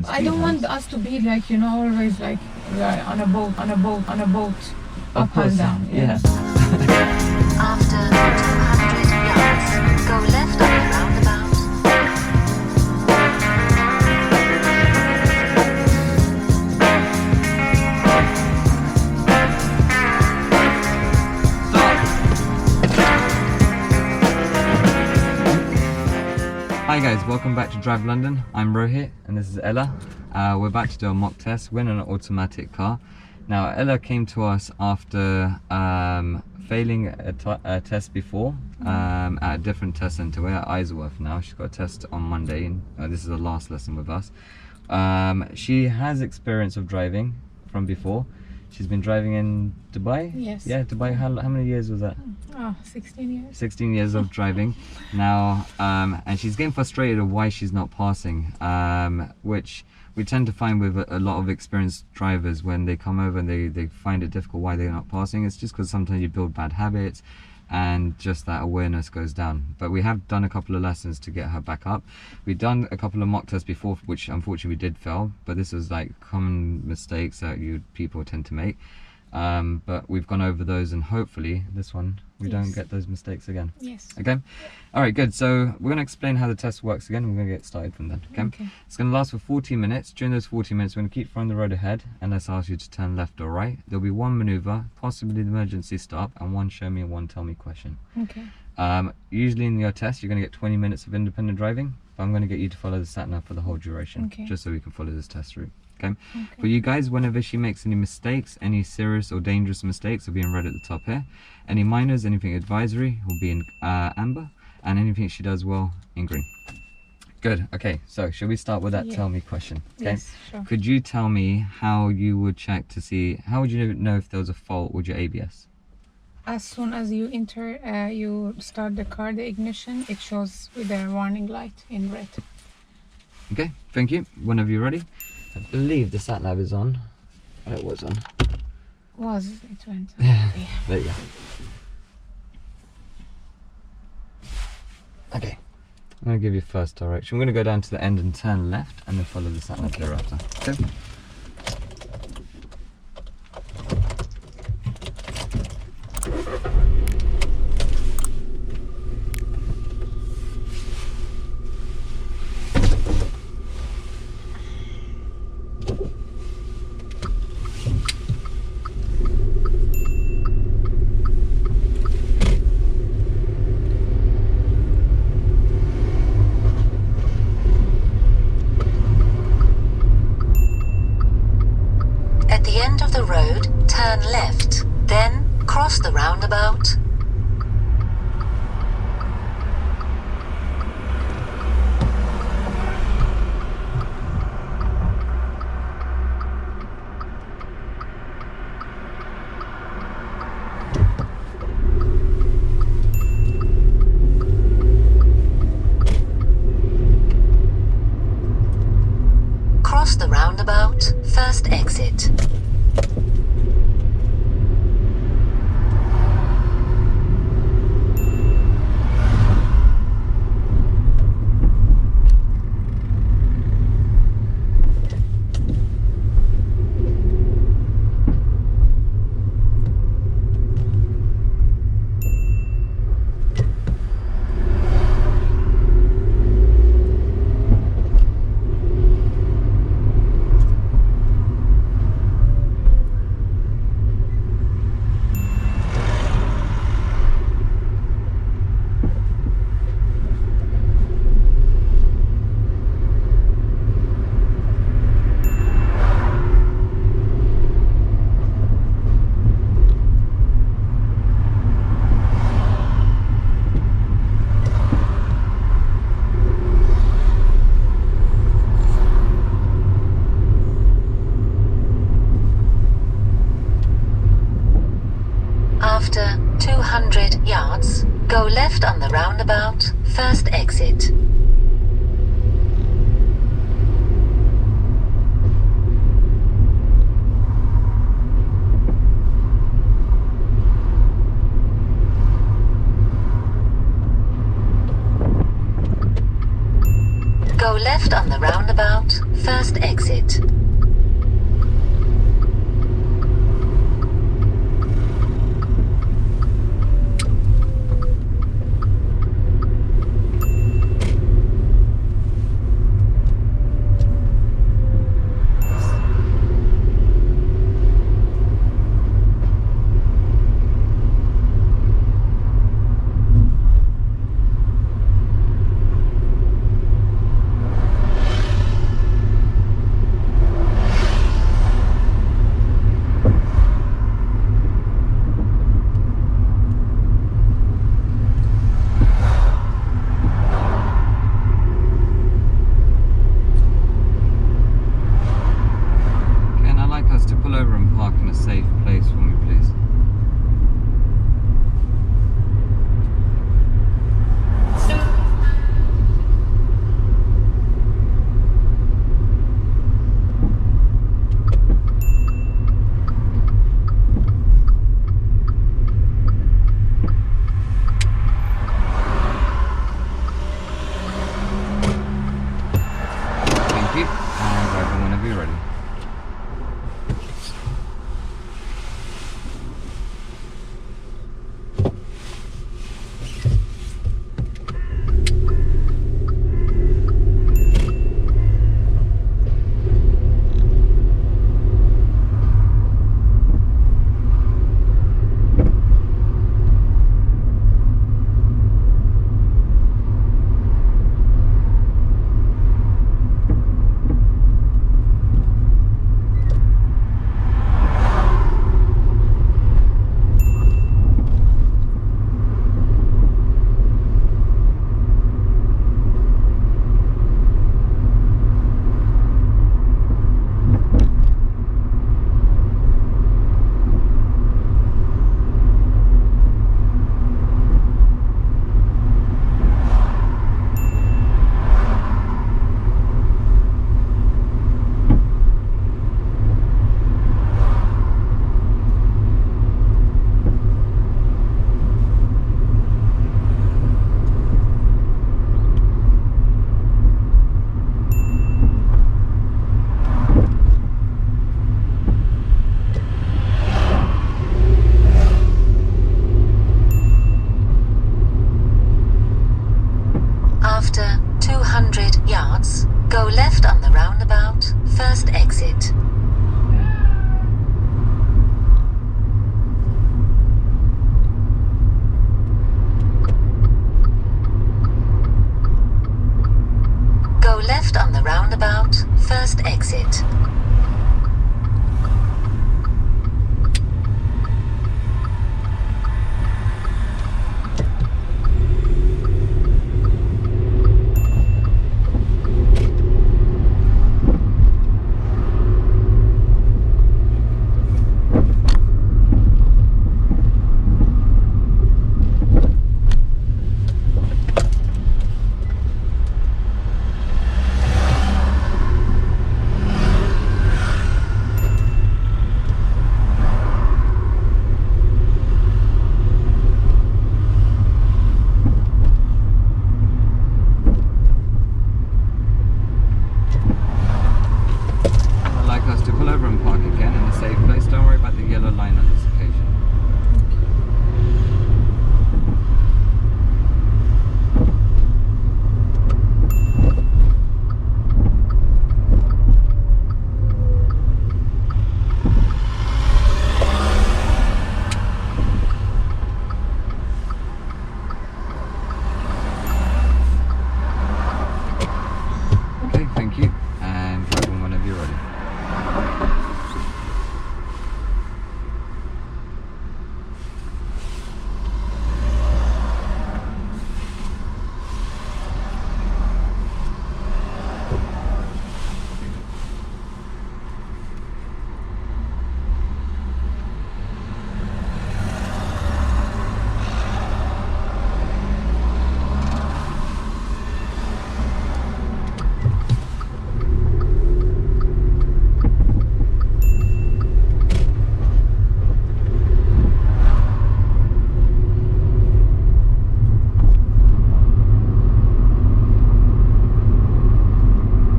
can speed I don't want hands. us to be like, always like on a boat, Of up course, and down. yeah. After 200 yards, go left on the roundabout. Hi guys, welcome back to Drive London. I'm Rohit and this is Ellah. We're about to do a mock test. We're in an automatic car. Now Ellah came to us after failing a test before at a different test centre. We're at Isleworth now. She's got a test on Monday and this is the last lesson with us. She has experience of driving from before. She's been driving in Dubai? Yes. Yeah, Dubai. How many years was that? 16 years. 16 years of driving now, and she's getting frustrated of why she's not passing, which we tend to find with a lot of experienced drivers. When they come over and they find it difficult why they're not passing, it's just because sometimes you build bad habits and just that awareness goes down. But we have done a couple of lessons to get her back up. We've done a couple of mock tests before, which unfortunately we did fail, but this is like common mistakes that people tend to make. But we've gone over those, and hopefully this one we don't get those mistakes again. Yes. Okay. All right, good. So we're going to explain how the test works again. We're going to get started from then. Okay. It's going to last for 40 minutes. During those 40 minutes, we're going to keep throwing the road ahead, and let's ask you to turn left or right. There'll be one maneuver, possibly the emergency stop, and one show me and one tell me question. Okay. Usually in your test, you're going to get 20 minutes of independent driving, but I'm going to get you to follow the sat nav for the whole duration, just so we can follow this test route. Okay. For you guys, whenever she makes any mistakes, any serious or dangerous mistakes will be in red at the top here. Any minors, anything advisory will be in amber, and anything she does well in green. Good. Okay, so shall we start with that tell me question? Okay. Yes, sure. Could you tell me how you would check to see, how would you know if there was a fault with your ABS? As soon as you enter, you start the car, the ignition, it shows with a warning light in red. Okay, thank you. Whenever you're ready. I believe the sat nav is on. Oh, it was on. It went. Yeah. There you go. Okay. I'm going to give you first direction. We're going to go down to the end and turn left, and then follow the sat nav thereafter. Okay. At the end of the road, turn left, then cross the roundabout. Cross the roundabout, first exit. After 200 yards, go left on the roundabout, first exit. Go left on the roundabout, first exit. and drive whenever you're ready. After 200 yards, go left on the roundabout, first exit. Go left on the roundabout, first exit.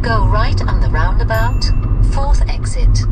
Go right on the roundabout, fourth exit.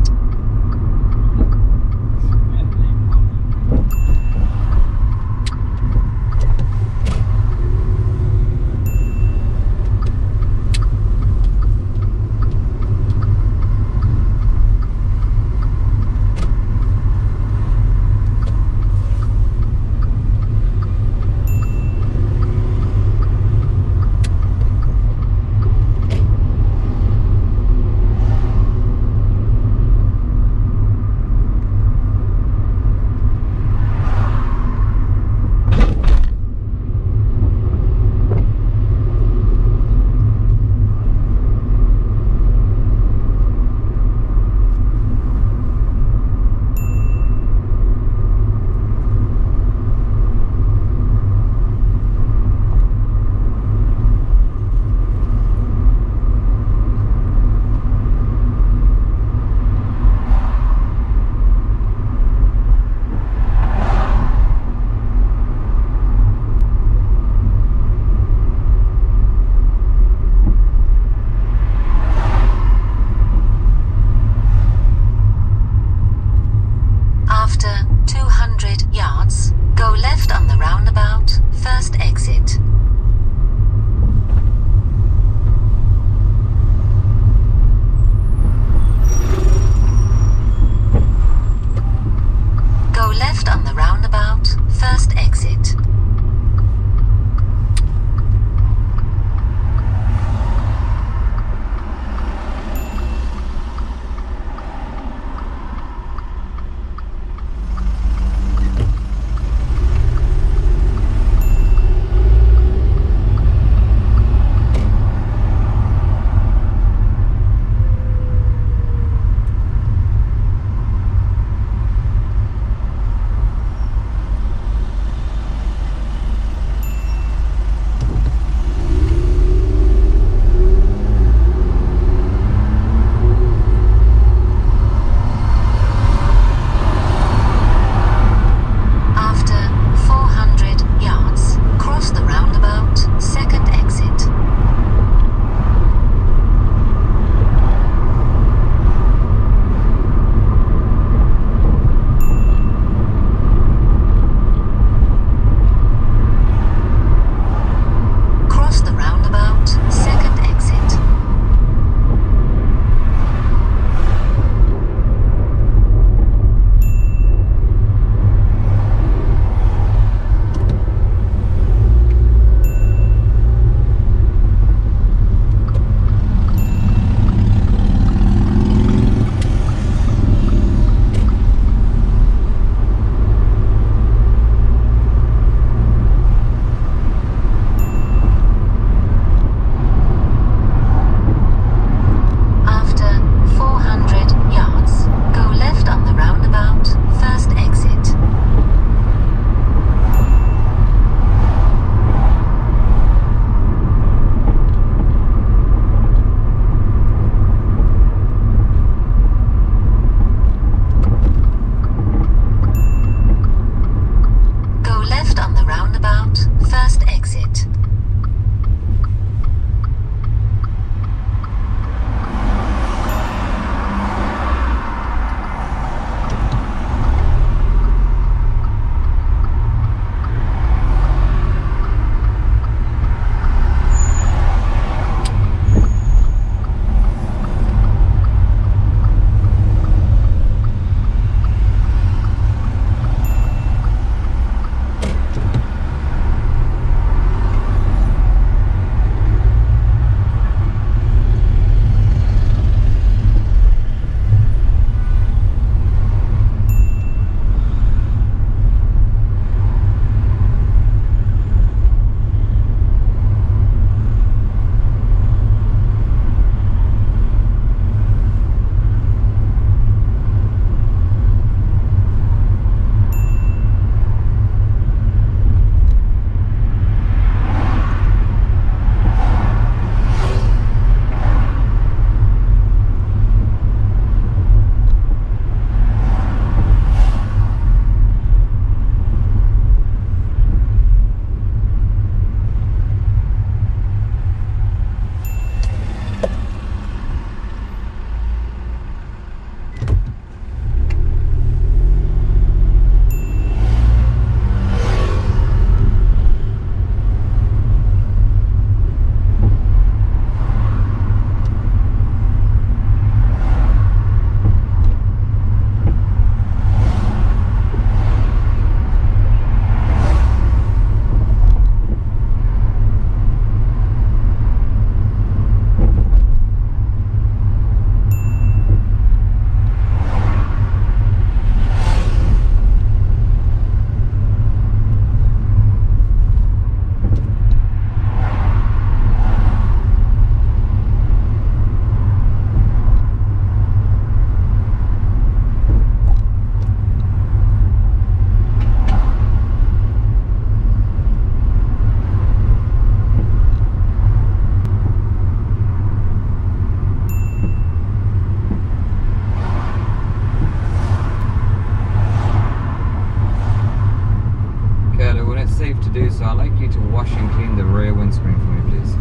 wash and clean the rear windscreen for me, please?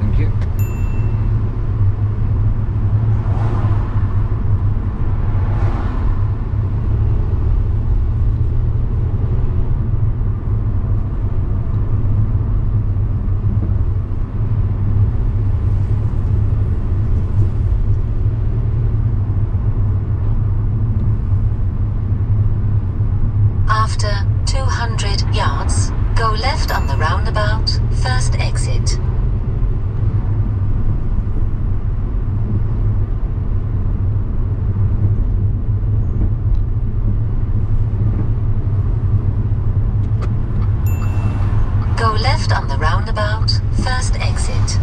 Thank you. After 200 yards, go left on the roundabout, first exit. Go left on the roundabout, first exit.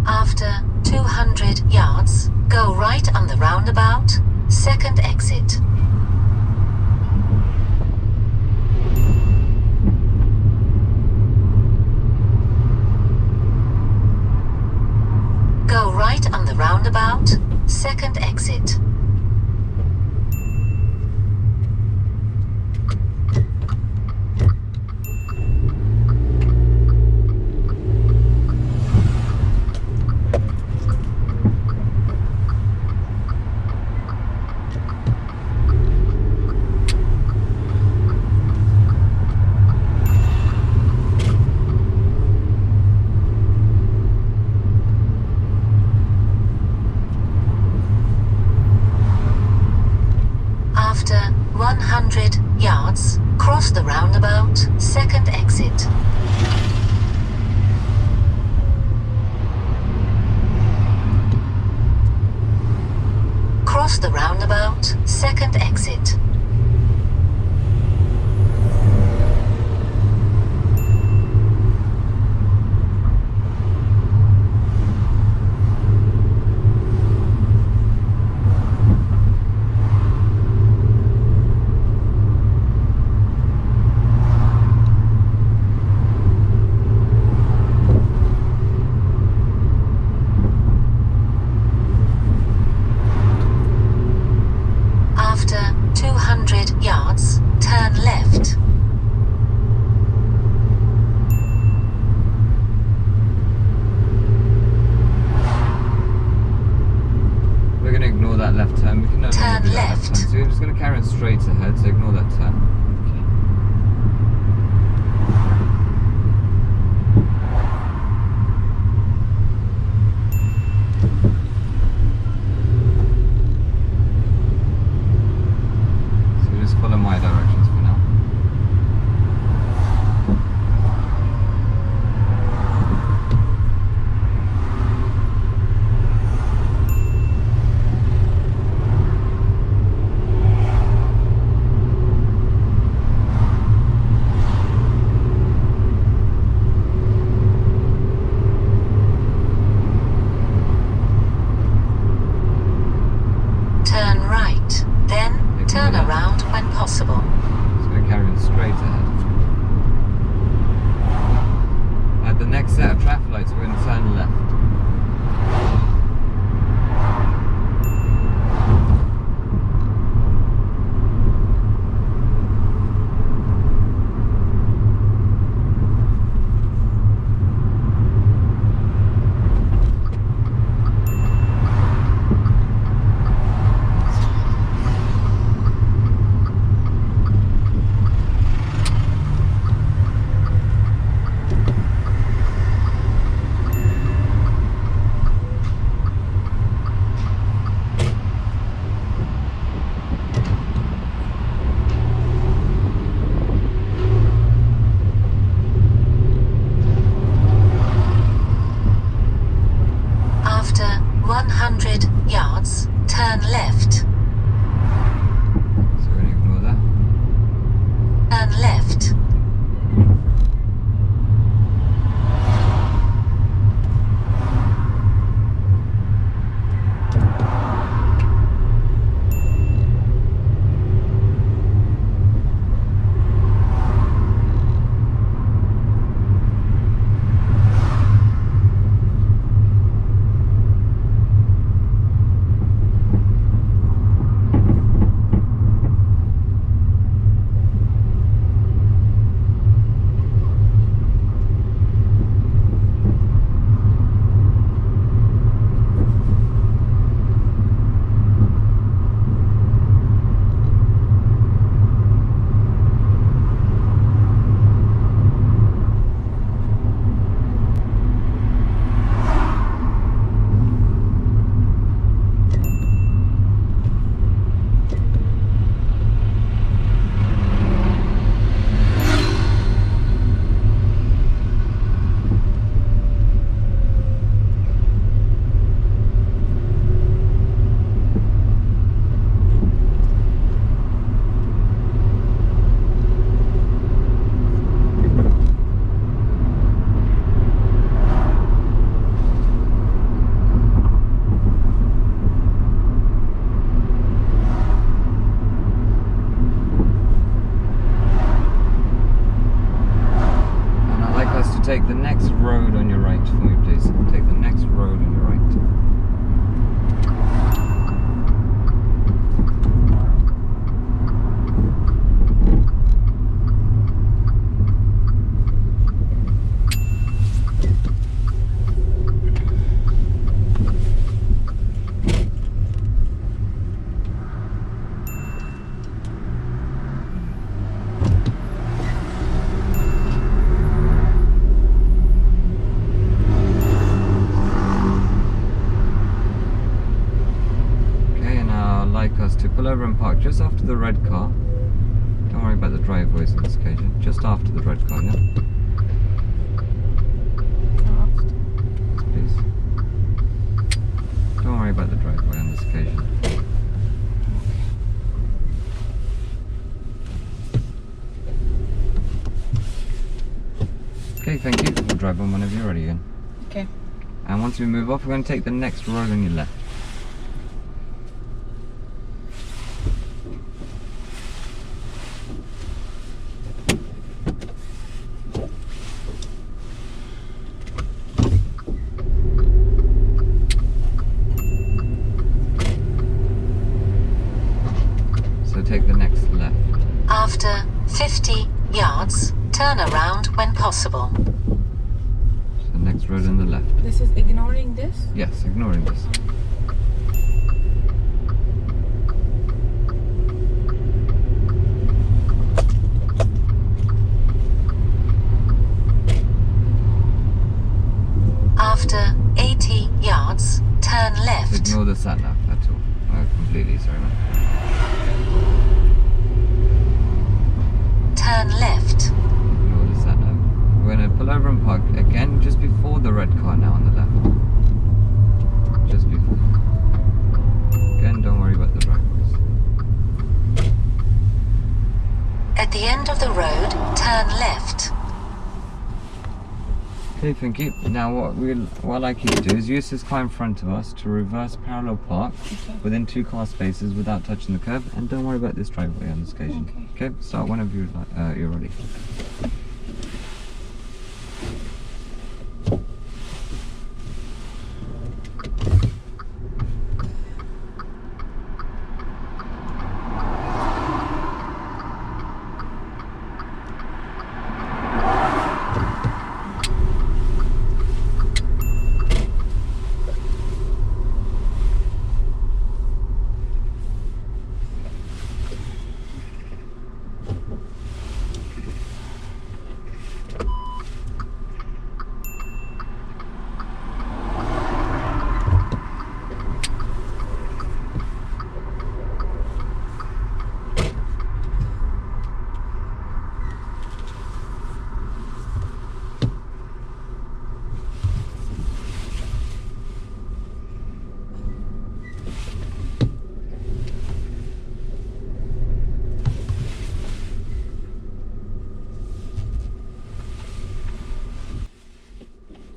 After 200 yards, go right on the roundabout, second exit. Go right on the roundabout, second exit. After 100 yards, cross the roundabout, second exit. Cross the roundabout, second exit. After 200 yards, turn left. We're going to ignore that left turn. We can no longer Turn do that left left. turn. So we're just going to carry on straight ahead, so ignore that turn. So we just follow my directions for now. Turn right, then turn Ignore that. around when possible. Just going to carry on straight ahead. At the next set of traffic lights, we're going to turn left. After 100 yards, turn left. So we're going to ignore that. Turn left. us to pull over and park just after the red car. Don't worry about the driveways on this occasion. Just after the red car, yeah? Please. Don't worry about the driveway on this occasion. Okay, thank you. We'll drive on whenever you're ready again. Okay. And once we move off, we're going to take the next road on your left. So take the next left. After 50 yards, turn around when possible. So the next road on the left. This is ignoring this? Yes, ignoring this. After 80 yards, turn So left. ignore the sat nav, that's all. Completely, sorry man. Turn left. Ignore the sat nav. We're going to pull over and park again just before the red car now on the left. Just before. Again, don't worry about the driveways. At the end of the road, turn left. Okay, thank you. Now what I'd like you to do is use this car in front of us to reverse parallel park within 2 car spaces without touching the curb, and don't worry about this driveway on this occasion. Okay, start whenever you're ready.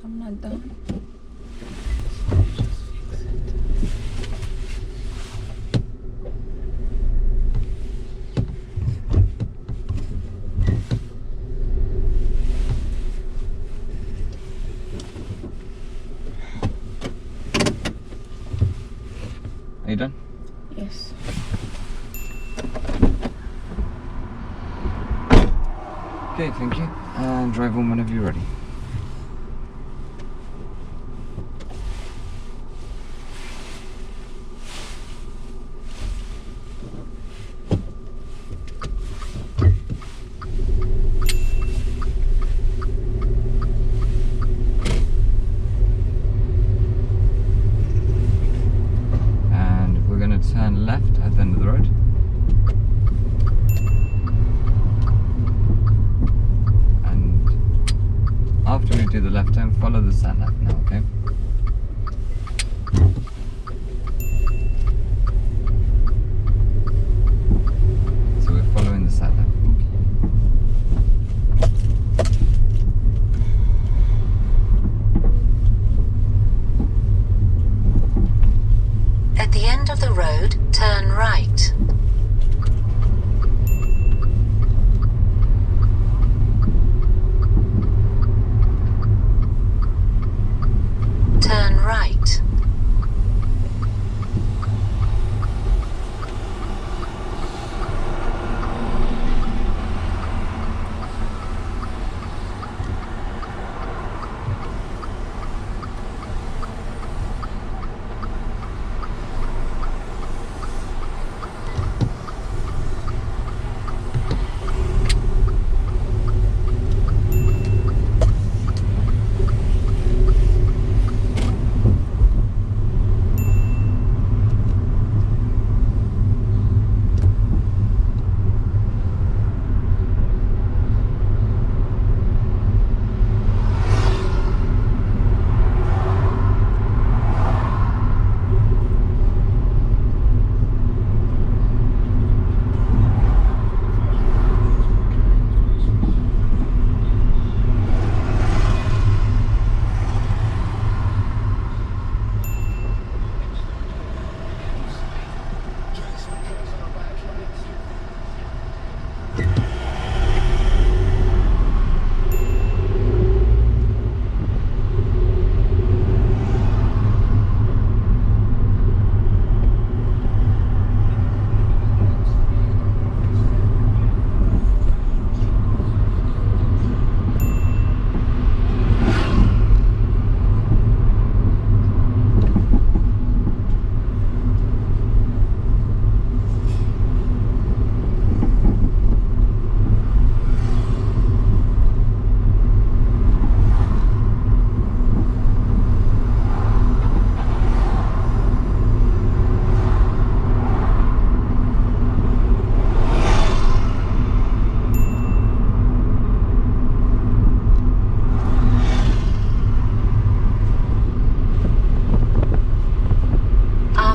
I'm not done. Are you done? Yes. Okay, thank you. And drive on whenever you're ready. And we're going to turn left at the end of the road. After we do the left turn, follow the sat nav now, okay? So we're following the sat nav. At the end of the road, turn right. Turn right.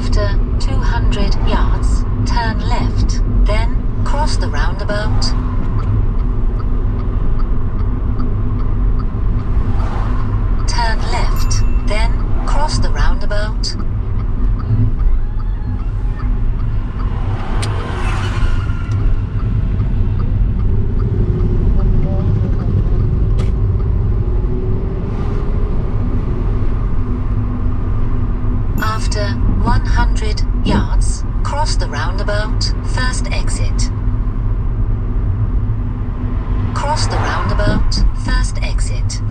After 200 yards, turn left, then cross the roundabout. Turn left, then cross the roundabout. After 100 yards, cross the roundabout, first exit. Cross the roundabout, first exit.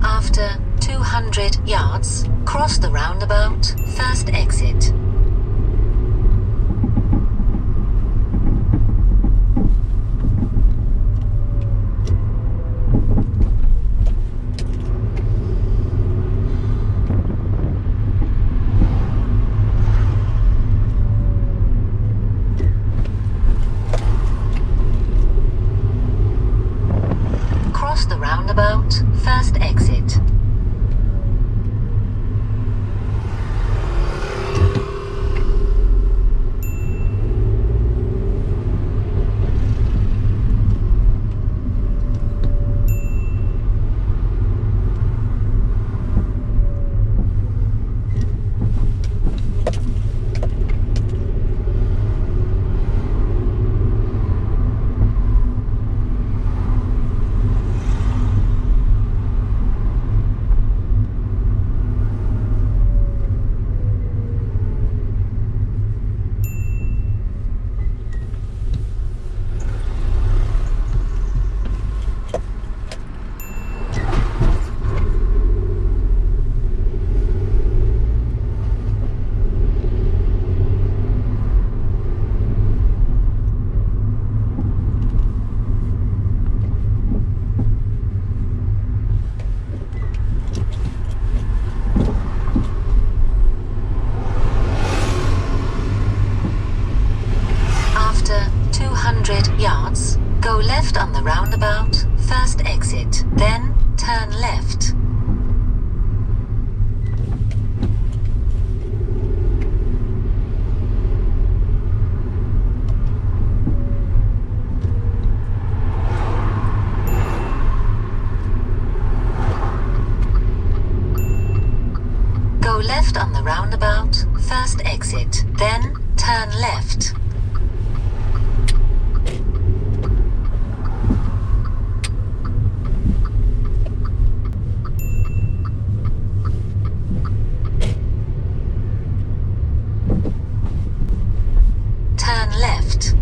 After 200 yards, cross the roundabout, first exit. Cross the roundabout, first exit. After 200 yards, go left on the roundabout, first exit, then turn left. Go left on the roundabout, first exit, then turn left. Turn left.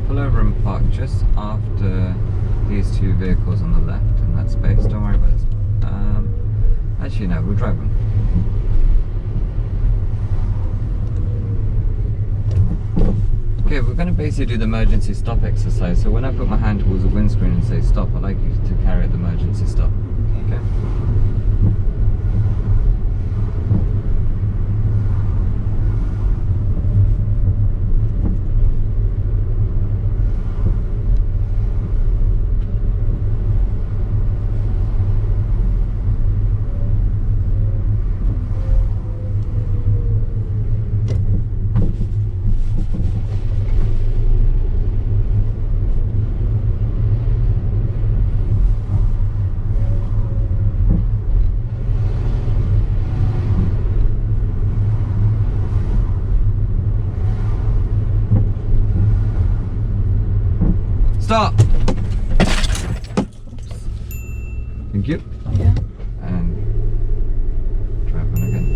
Pull over and park just after these two vehicles on the left in that space. Don't worry about this. Actually, no, we'll drive them. Okay, we're going to basically do the emergency stop exercise. So when I put my hand towards the windscreen and say stop, I like you to carry out the emergency stop. Thank you. Yeah. And drive on again.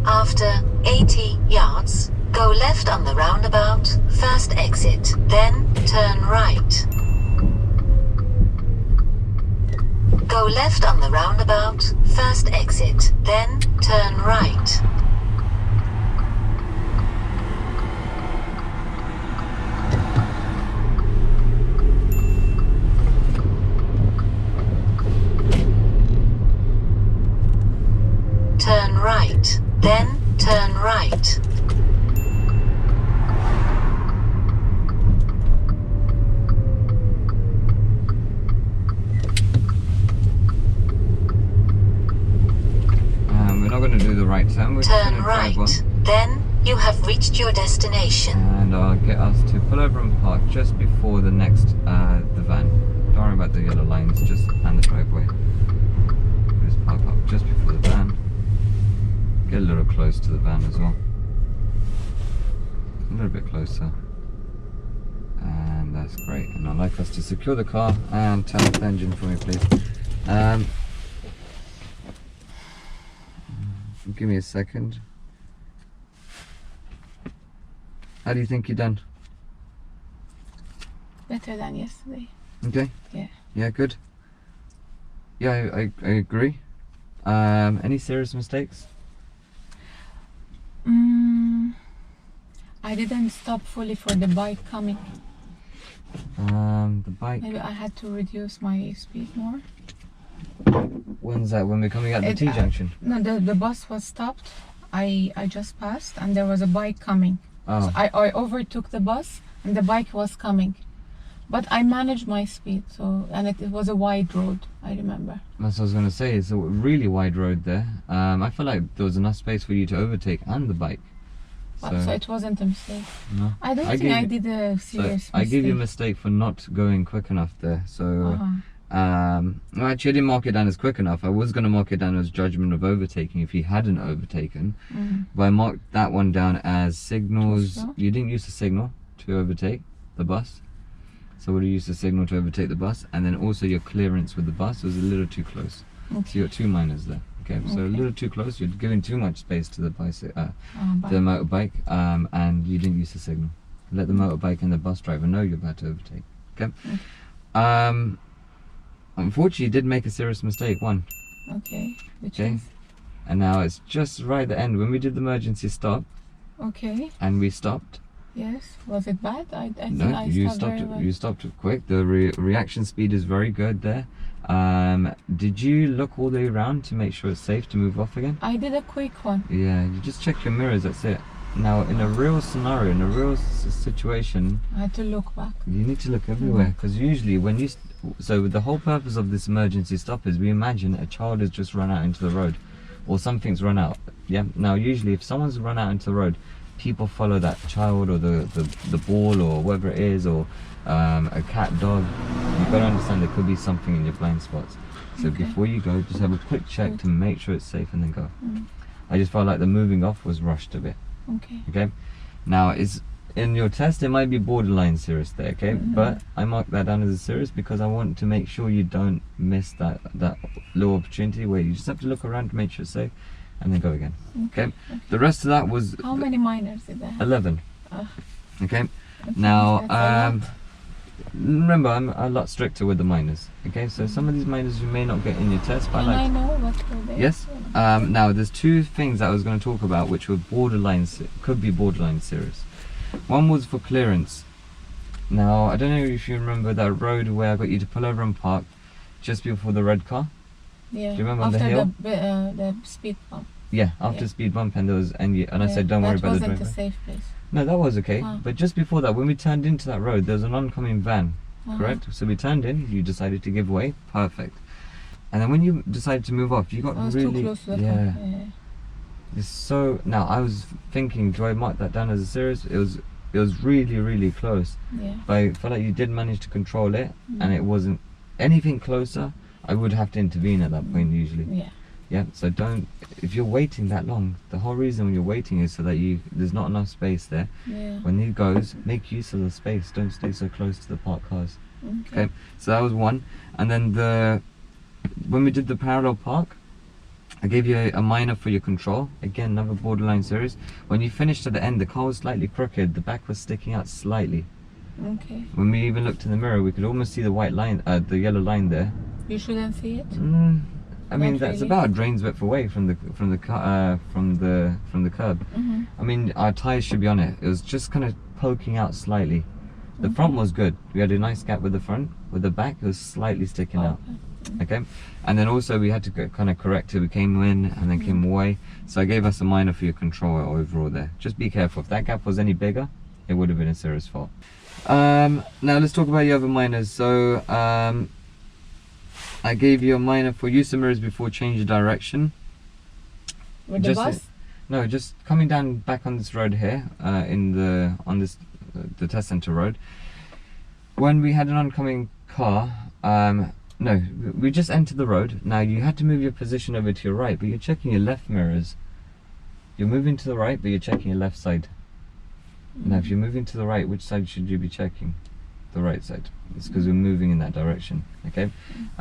After 80 yards, go left on the roundabout, first exit, then turn right. Go left on the roundabout, first exit, then turn right. Turn right, then turn right. We're not going to do the right turn. We're just Turn going to drive on. right, then you have reached your destination. And I'll get us to pull over and park just before the next, the van. Don't worry about the yellow lines, just and the driveway. Just park up just before the van. Get a little close to the van as well. A little bit closer. And that's great. And I'd like us to secure the car and turn off the engine for me, please. Give me a second. How do you think you're done? Better than yesterday. Okay. Yeah. Yeah, good. Yeah, I agree. Any serious mistakes? I didn't stop fully for the bike coming. The bike. Maybe I had to reduce my speed more. When's that? When we're coming out the T junction? No, the bus was stopped. I just passed and there was a bike coming. Oh. So I overtook the bus and the bike was coming. But I managed my speed, so and it was a wide road, I remember. That's what I was going to say. It's a really wide road there. I feel like there was enough space for you to overtake and the bike. So it wasn't a mistake. No. I don't think I did a serious mistake. I give you a mistake for not going quick enough there. So, well, actually, I didn't mark it down as quick enough. I was going to mark it down as judgment of overtaking if he hadn't overtaken. But I marked that one down as signals. You didn't use the signal to overtake the bus. So would you use the signal to overtake the bus? And then also your clearance with the bus was a little too close. Okay. So you got two minors there. Okay, so a little too close. You're giving too much space to the bicycle, the motorbike, and you didn't use the signal. Let the motorbike and the bus driver know you're about to overtake. Okay. Unfortunately, you did make a serious mistake. One. Okay. Which okay. is? And now it's just right at the end when we did the emergency stop. Okay. And we stopped. Yes. Was it bad? I no, I you stopped. stopped. Very well. You stopped quick. The reaction speed is very good there. Did you look all the way around to make sure it's safe to move off again? I did a quick one. Yeah, you just check your mirrors. That's it. Now, in a real scenario, in a real situation, I had to look back. You need to look everywhere because usually when you so the whole purpose of this emergency stop is we imagine a child has just run out into the road or something's run out. Yeah. Now, usually if someone's run out into the road, people follow that child or the ball or whatever it is, or a cat, dog. You've got to understand there could be something in your blind spots. So before you go, just have a quick check to make sure it's safe and then go. I just felt like the moving off was rushed a bit. Okay. Okay. Now, is in your test, it might be borderline serious there, okay? But I mark that down as a serious because I want to make sure you don't miss that little opportunity where you just have to look around to make sure it's safe and then go again. Okay. The rest of that was How many minors did they have? 11. Ugh. Okay. That's Now, a lot. remember, I'm a lot stricter with the minors. Okay, so some of these minors you may not get in your test, but And I I like. know what were they. Yes. Now, there's two things that I was going to talk about which were could be borderline serious. One was for clearance. Now, I don't know if you remember that road where I got you to pull over and park just before the red car. Yeah. Do you remember on After the hill? the speed bump. Yeah, after Yeah. speed bump, and there was I Yeah, said don't worry that about the wasn't driver. a safe place. No, that was okay. Ah. But just before that, when we turned into that road, there was an oncoming van. Correct? So we turned in, you decided to give way, perfect. And then when you decided to move off, you got I was really too close to the yeah. car. Yeah. It's so now I was thinking, do I mark that down as a serious? It was really close. Yeah. But I felt like you did manage to control it and it wasn't anything closer, I would have to intervene at that point usually. Yeah. Yeah, so don't, if you're waiting that long, the whole reason when you're waiting is so that there's not enough space there. Yeah. When he goes, make use of the space, don't stay so close to the parked cars. Okay. Okay, so that was one. And then when we did the parallel park, I gave you a minor for your control. Again, another borderline series. When you finished at the end, the car was slightly crooked, the back was sticking out slightly. Okay. When we even looked in the mirror, we could almost see the white line, the yellow line there. You shouldn't see it. I mean, Not that's really. about a drain's width away from the curb. I mean, our tires should be on it. It was just kind of poking out slightly. The front was good. We had a nice gap with the front. With the back, it was slightly sticking out. Okay, and then also we had to kind of correct it. We came in and then came away. So I gave us a minor for your control overall there. Just be careful. If that gap was any bigger, it would have been a serious fault. Now let's talk about the other minors. So I gave you a minor for use of mirrors before change of direction. With the bus? No, just coming down back on this road here, the test center road. When we had an oncoming car, no, we just entered the road. Now you had to move your position over to your right, but you're checking your left mirrors. You're moving to the right, but you're checking your left side. Now if you're moving to the right, which side should you be checking? The right side. It's because we're moving in that direction. Okay.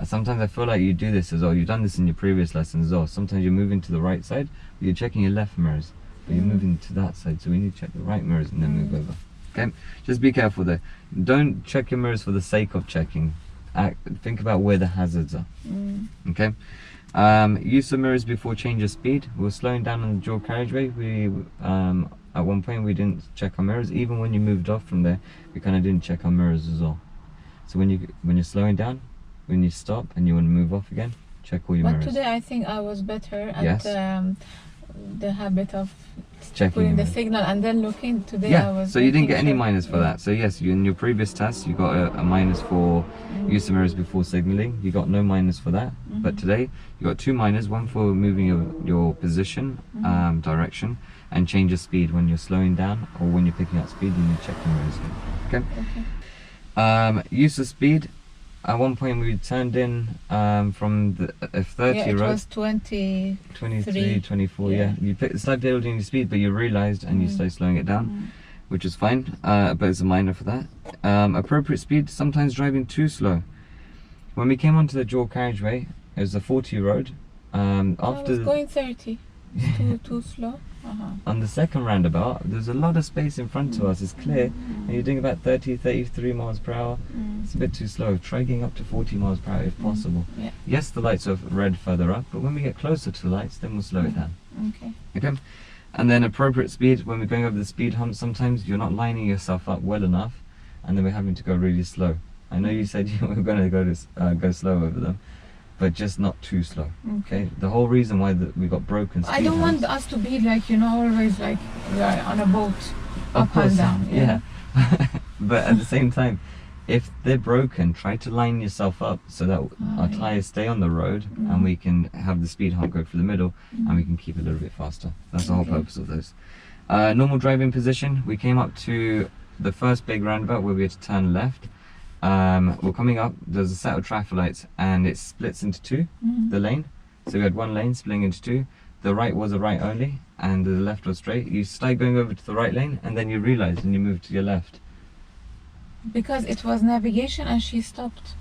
Sometimes I feel like you do this as well. You've done this in your previous lessons as well. Sometimes you're moving to the right side, but you're checking your left mirrors, but you're moving to that side. So we need to check the right mirrors and then move over. Okay. Just be careful there. Don't check your mirrors for the sake of checking. Think about where the hazards are. Okay. Use of mirrors before change of speed. We were slowing down on the dual carriageway. We at one point we didn't check our mirrors. Even when you moved off from there, we kind of didn't check our mirrors as well. So when you're slowing down, when you stop and you want to move off again, check all your mirrors. But today I think I was better at Yes. the habit of Checking putting your the mirrors. signal and then looking. Today I Yeah, was so you didn't making get any sure- minus for that. So yes, in your previous test you got a minus for use of mirrors before signaling. You got no minus for that. But today you got 2 minors, one for moving your position, direction, and change of speed. When you're slowing down or when you're picking up speed, you need to check your mirrors again. Okay. Use of speed. At one point we turned in from the F30 Yeah, it road. was 23. 23, 24, yeah. You started building your speed, but you realised and you started slowing it down, which is fine, but it's a minor for that. Appropriate speed, sometimes driving too slow. When we came onto the dual carriageway, it was a 40 road. I After was going 30. It's too slow. on the second roundabout, there's a lot of space in front of us, it's clear, and you're doing about 30, 33 miles per hour. It's a bit too slow. Try getting up to 40 miles per hour if possible. Yeah. Yes, the lights are red further up, but when we get closer to the lights, then we'll slow it down. Okay. Okay, and then appropriate speed. When we're going over the speed hump, sometimes you're not lining yourself up well enough, and then we're having to go really slow. I know you said you were going to go slow over them, but just not too slow. Okay, the whole reason why we got broken speed I don't want humps- us to be like, always like we are on a boat, Of up course, and down. yeah. But at the same time, if they're broken, try to line yourself up so that our tires stay on the road and we can have the speed hump go through the middle and we can keep it a little bit faster. That's the whole purpose of those. Normal driving position, we came up to the first big roundabout where we had to turn left. We're coming up, there's a set of traffic lights and it splits into two, the lane. So we had one lane splitting into two. the right was a right only and the left was straight, you started going over to the right lane and then you realised and you moved to your left. Because it was navigation and she stopped.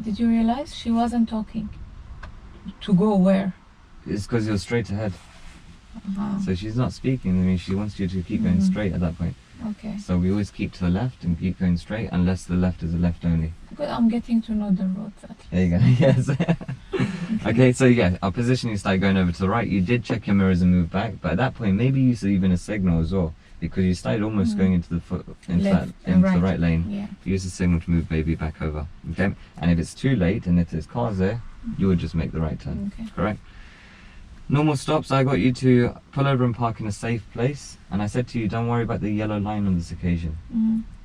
Did you realize? She wasn't talking. To go where? It's because you're straight ahead. Uh-huh. So she's not speaking. I mean, she wants you to keep going straight at that point. Okay. So we always keep to the left and keep going straight unless the left is a left only. Good, I'm getting to know the roads at least. There you go. Yes. Okay, so yeah, our positioning started going over to the right. You did check your mirrors and move back, but at that point, maybe you used even a signal as well, because you started almost going into the the right lane. Yeah. Use the signal to move baby back over. Okay, and if it's too late and if there's cars there, you would just make the right turn. Okay. Correct. Normal stops, I got you to pull over and park in a safe place, and I said to you, don't worry about the yellow line on this occasion.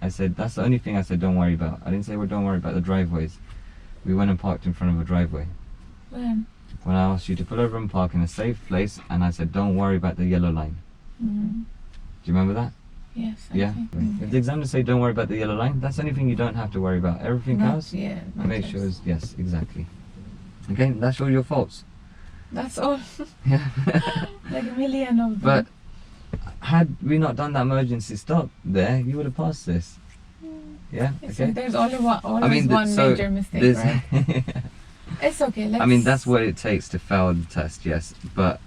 I said, that's the only thing I said don't worry about. I didn't say, well, don't worry about the driveways. We went and parked in front of a driveway. When? When I asked you to pull over and park in a safe place, and I said, don't worry about the yellow line. Do you remember that? Yes. Yeah. If the examiner say don't worry about the yellow line, that's the only thing you don't have to worry about. Everything else, Yeah. make sure is, yes, exactly. Okay, that's all your faults. That's all. Yeah. Like a million of them. But had we not done that emergency stop there, you would have passed this. Yeah. It's Okay. There's only one, major mistake, right? It's okay. I mean, that's what it takes to fail the test, yes. But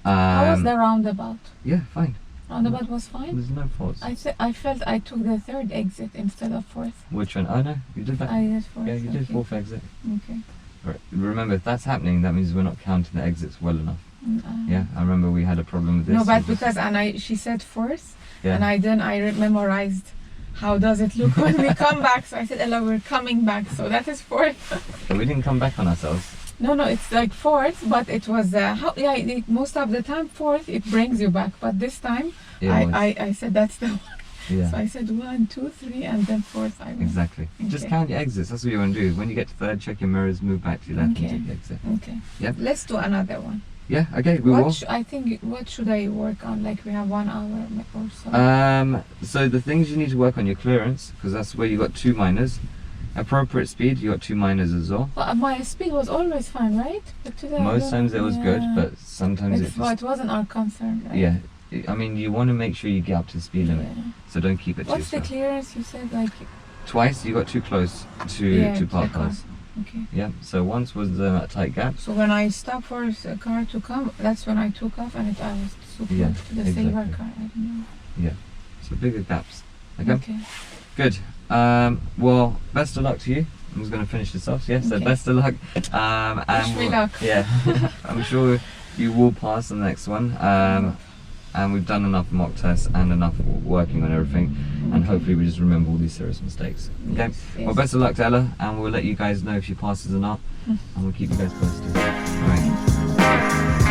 how was the roundabout? yeah, fine. Roundabout was fine. There's no faults. I felt I took the third exit instead of fourth. Which one? Oh no, you did that. I did fourth. Yeah, you did okay. fourth exit. Okay. Right. Remember, if that's happening, that means we're not counting the exits well enough. Yeah, I remember we had a problem with this. No, but because she said fourth, yeah. and I memorized how does it look when we come back. So I said, Ella, we're coming back. So that is fourth. So we didn't come back on ourselves. No, it's like fourth, but it was most of the time fourth it brings you back, but this time I said that's the one. Yeah. So I said 1, 2, 3, and then fourth I went. Exactly. Okay. Just count your exits. That's what you want to do. When you get to third, check your mirrors, move back to your left, Okay. and take the exit. Okay. Yeah. Let's do another one. Yeah. Okay. We will. I think what should I work on? Like we have 1 hour or so. So the things you need to work on your clearance, because that's where you got 2 minors. Appropriate speed, you got 2 minors as well. But my speed was always fine, right? But today Most times it was good, but sometimes it wasn't our concern, right? Yeah. I mean, you want to make sure you get up to the speed limit, so don't keep it too What's slow. the clearance you said? Like Twice you got too close to park cars. Okay. Yeah. So once was the tight gap. So when I stopped for a car to come, that's when I took off, and I was so close Yeah, to the silver exactly. car. I don't know. Yeah. So bigger gaps. Okay. Okay. Good. Well, best of luck to you. I'm just going to finish this off. Yeah. So Okay. best of luck. Wish me luck. Yeah. I'm sure you will pass on the next one. And we've done enough mock tests and enough working on everything, and hopefully we just remember all these serious mistakes. Okay. Yes, yes. Well, best of luck to Ella, and we'll let you guys know if she passes or not, and we'll keep you guys posted. All right.